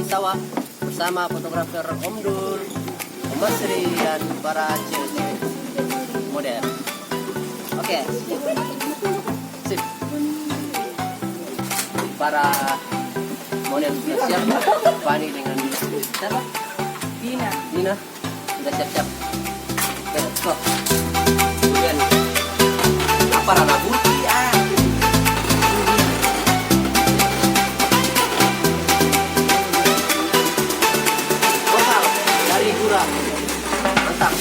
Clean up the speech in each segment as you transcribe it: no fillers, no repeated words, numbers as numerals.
sawah bersama fotografer Om Dul, Om Masri, dan para cewek model. Oke, sip. Para model sudah siap. Fani dengan siapa? Dina sudah siap-siap. Oke, let's go. Kemudian apa Rana Buti? Lokal dari Gura. Mantap.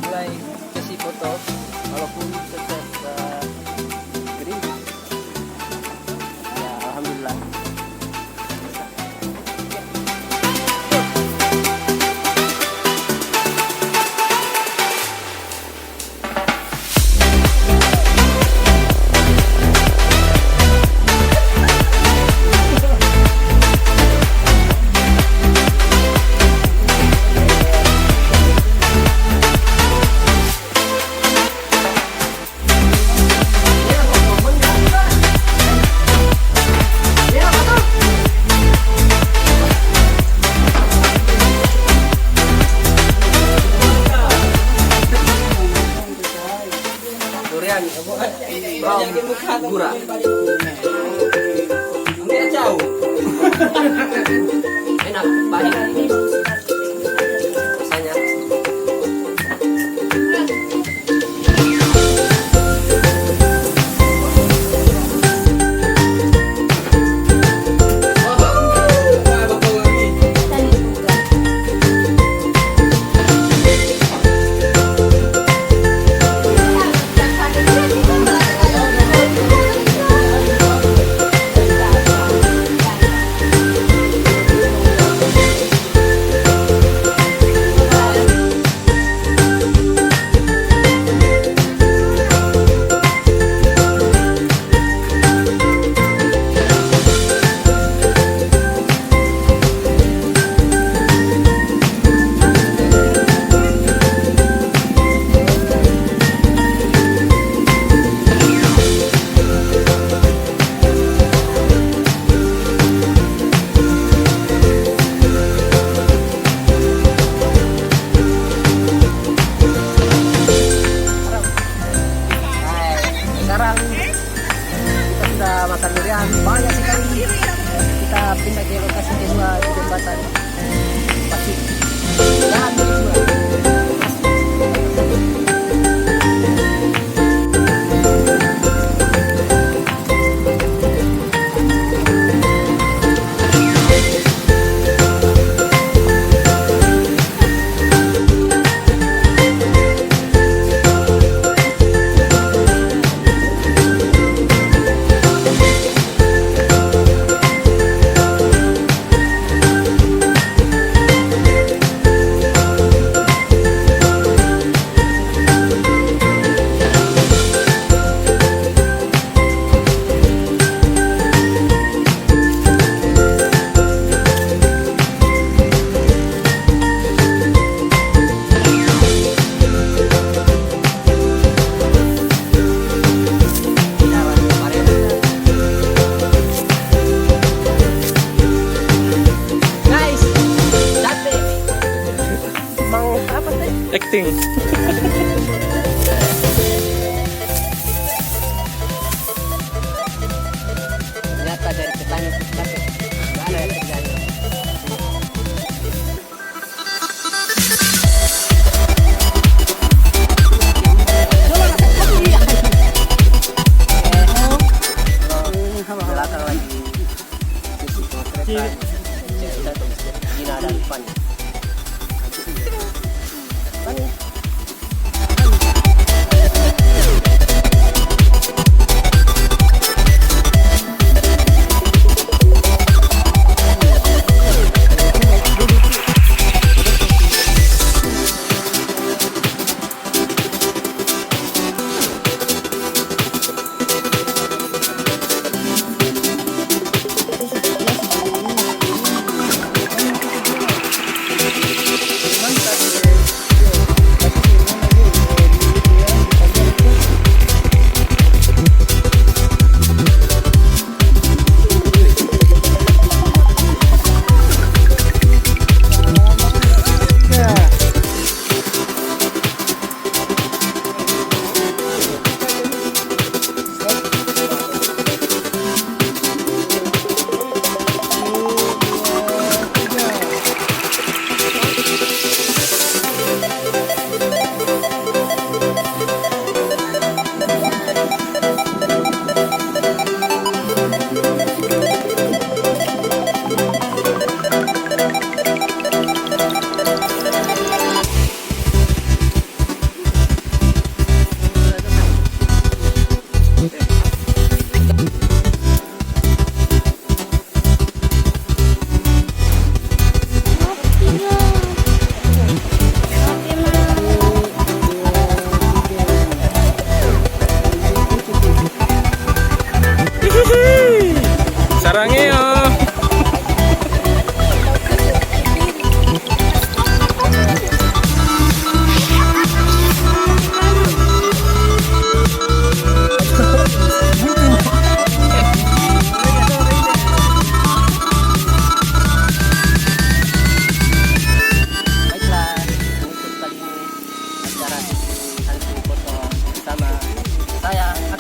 Mulai sesi foto walaupun tetap gerimis ya, alhamdulillah. Durian brown Gura. Ini jauh. Enak, pahit. Rasanya. Sekarang kita sudah makan durian banyak sekali. Kita pindah ke lokasi kedua di jembatan Pasti. Jalan kedua. Acting. Ternyata dari petani sukses.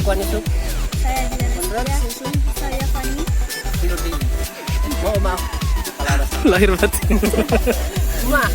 kuan itu. Saya Diana Sucia. Saya Fani. Sino din? Mau ma. Palaras. Lahir batin. Ma.